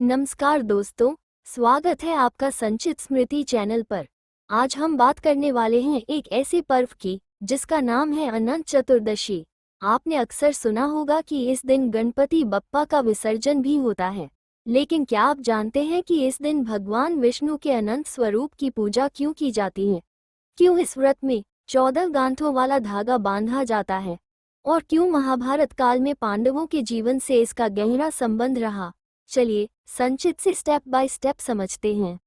नमस्कार दोस्तों, स्वागत है आपका संचित स्मृति चैनल पर। आज हम बात करने वाले हैं एक ऐसे पर्व की जिसका नाम है अनंत चतुर्दशी। आपने अक्सर सुना होगा कि इस दिन गणपति बप्पा का विसर्जन भी होता है, लेकिन क्या आप जानते हैं कि इस दिन भगवान विष्णु के अनंत स्वरूप की पूजा क्यों की जाती है? क्यों इस व्रत में 14 गांठों वाला धागा बांधा जाता है और क्यों महाभारत काल में पांडवों के जीवन से इसका गहरा संबंध रहा? चलिए संचित से स्टेप बाय स्टेप समझते हैं।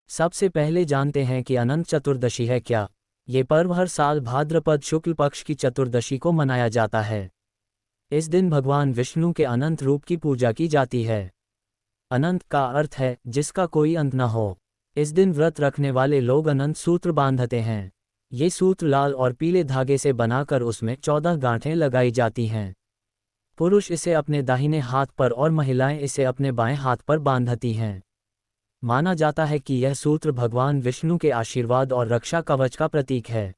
सबसे पहले जानते हैं कि अनंत चतुर्दशी है क्या। ये पर्व हर साल भाद्रपद शुक्ल पक्ष की चतुर्दशी को मनाया जाता है। इस दिन भगवान विष्णु के अनंत रूप की पूजा की जाती है। अनंत का अर्थ है जिसका कोई अंत न हो। इस दिन व्रत रखने वाले लोग अनंत सूत्र बांधते हैं। ये सूत्र लाल और पीले धागे से बनाकर उसमें 14 गांठें लगाई जाती हैं। पुरुष इसे अपने दाहिने हाथ पर और महिलाएं इसे अपने बाएं हाथ पर बांधती हैं। माना जाता है कि यह सूत्र भगवान विष्णु के आशीर्वाद और रक्षा कवच का प्रतीक है,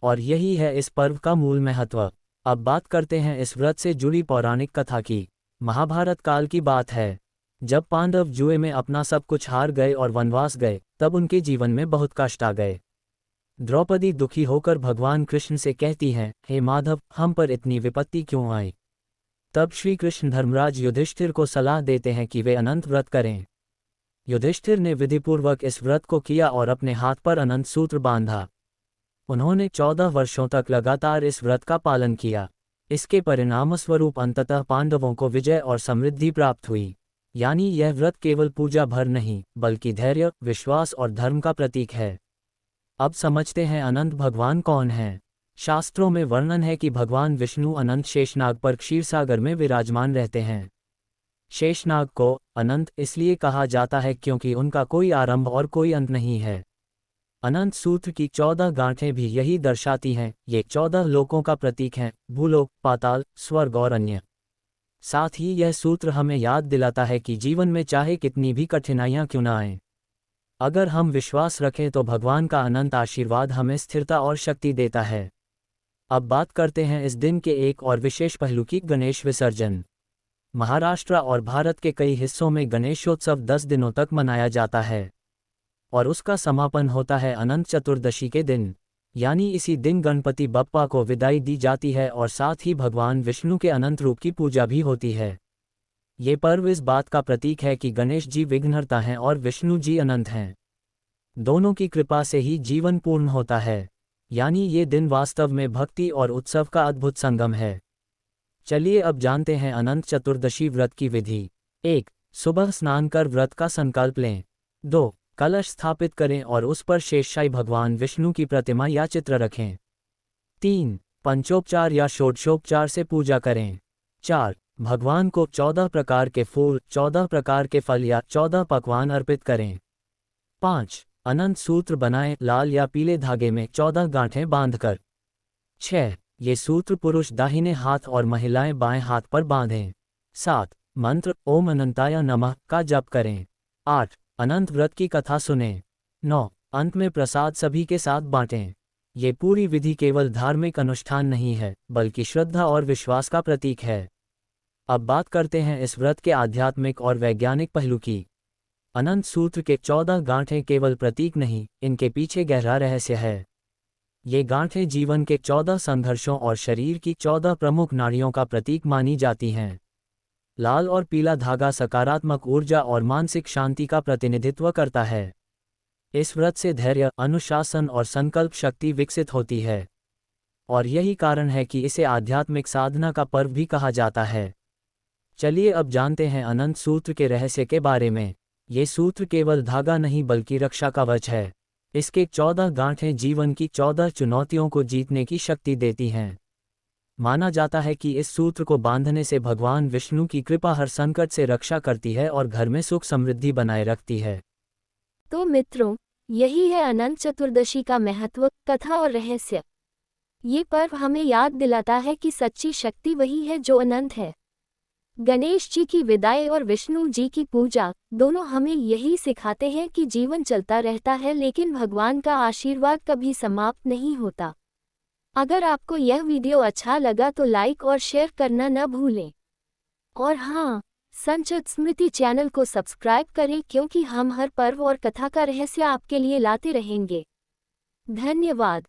और यही है इस पर्व का मूल महत्व। अब बात करते हैं इस व्रत से जुड़ी पौराणिक कथा की। महाभारत काल की बात है, जब पांडव जुए में अपना सब कुछ हार गए और वनवास गए, तब उनके जीवन में बहुत कष्ट आ गए। द्रौपदी दुखी होकर भगवान कृष्ण से कहती हैं, हे माधव, हम पर इतनी विपत्ति क्यों आई? तब श्री कृष्ण धर्मराज युधिष्ठिर को सलाह देते हैं कि वे अनंत व्रत करें। युधिष्ठिर ने विधिपूर्वक इस व्रत को किया और अपने हाथ पर अनंत सूत्र बांधा। उन्होंने 14 वर्षों तक लगातार इस व्रत का पालन किया। इसके परिणामस्वरूप अंततः पांडवों को विजय और समृद्धि प्राप्त हुई। यानी यह व्रत केवल पूजा भर नहीं, बल्कि धैर्य, विश्वास और धर्म का प्रतीक है। अब समझते हैं अनंत भगवान कौन हैं। शास्त्रों में वर्णन है कि भगवान विष्णु अनंत शेषनाग पर क्षीरसागर में विराजमान रहते हैं। शेषनाग को अनंत इसलिए कहा जाता है क्योंकि उनका कोई आरंभ और कोई अंत नहीं है। अनंत सूत्र की 14 गांठें भी यही दर्शाती हैं। ये 14 लोकों का प्रतीक हैं, भूलोक, पाताल, स्वर्ग और अन्य। साथ ही यह सूत्र हमें याद दिलाता है कि जीवन में चाहे कितनी भी कठिनाइयां क्यों न आएं, अगर हम विश्वास रखें तो भगवान का अनंत आशीर्वाद हमें स्थिरता और शक्ति देता है। अब बात करते हैं इस दिन के एक और विशेष पहलू की, गणेश विसर्जन। महाराष्ट्र और भारत के कई हिस्सों में गणेशोत्सव 10 दिनों तक मनाया जाता है, और उसका समापन होता है अनंत चतुर्दशी के दिन। यानी इसी दिन गणपति बप्पा को विदाई दी जाती है और साथ ही भगवान विष्णु के अनंत रूप की पूजा भी होती है। ये पर्व इस बात का प्रतीक है कि गणेश जी विघ्नहर्ता हैं और विष्णु जी अनंत हैं। दोनों की कृपा से ही जीवन पूर्ण होता है। यानी ये दिन वास्तव में भक्ति और उत्सव का अद्भुत संगम है। चलिए अब जानते हैं अनंत चतुर्दशी व्रत की विधि। 1. सुबह स्नान कर व्रत का संकल्प लें। 2. कलश स्थापित करें और उस पर शेषशायी भगवान विष्णु की प्रतिमा या चित्र रखें। 3. पंचोपचार या षोडशोपचार से पूजा करें। 4. भगवान को 14 प्रकार के फूल, 14 प्रकार के फल या 14 पकवान अर्पित करें। 5. अनंत सूत्र बनाएं, लाल या पीले धागे में 14 गांठें बांधकर। 6. ये सूत्र पुरुष दाहिने हाथ और महिलाएं बाएं हाथ पर बांधें। 7. मंत्र ओम अनंताय नमः का जप करें। 8. अनंत व्रत की कथा सुनें। 9. अंत में प्रसाद सभी के साथ बांटें। ये पूरी विधि केवल धार्मिक अनुष्ठान नहीं है, बल्कि श्रद्धा और विश्वास का प्रतीक है। अब बात करते हैं इस व्रत के आध्यात्मिक और वैज्ञानिक पहलू की। अनंत सूत्र के 14 गांठें केवल प्रतीक नहीं, इनके पीछे गहरा रहस्य है। ये गांठें जीवन के 14 संघर्षों और शरीर की 14 प्रमुख नाड़ियों का प्रतीक मानी जाती हैं। लाल और पीला धागा सकारात्मक ऊर्जा और मानसिक शांति का प्रतिनिधित्व करता है। इस व्रत से धैर्य, अनुशासन और संकल्प शक्ति विकसित होती है, और यही कारण है कि इसे आध्यात्मिक साधना का पर्व भी कहा जाता है। चलिए अब जानते हैं अनंत सूत्र के रहस्य के बारे में। ये सूत्र केवल धागा नहीं बल्कि रक्षा कवच है। इसके 14 गांठें जीवन की 14 चुनौतियों को जीतने की शक्ति देती हैं। माना जाता है कि इस सूत्र को बांधने से भगवान विष्णु की कृपा हर संकट से रक्षा करती है और घर में सुख समृद्धि बनाए रखती है। तो मित्रों, यही है अनंत चतुर्दशी का महत्व, कथा और रहस्य। ये पर्व हमें याद दिलाता है कि सच्ची शक्ति वही है जो अनंत है। गणेश जी की विदाई और विष्णु जी की पूजा दोनों हमें यही सिखाते हैं कि जीवन चलता रहता है, लेकिन भगवान का आशीर्वाद कभी समाप्त नहीं होता। अगर आपको यह वीडियो अच्छा लगा तो लाइक और शेयर करना न भूलें। और हाँ, संचित स्मृति चैनल को सब्सक्राइब करें क्योंकि हम हर पर्व और कथा का रहस्य आपके लिए लाते रहेंगे। धन्यवाद।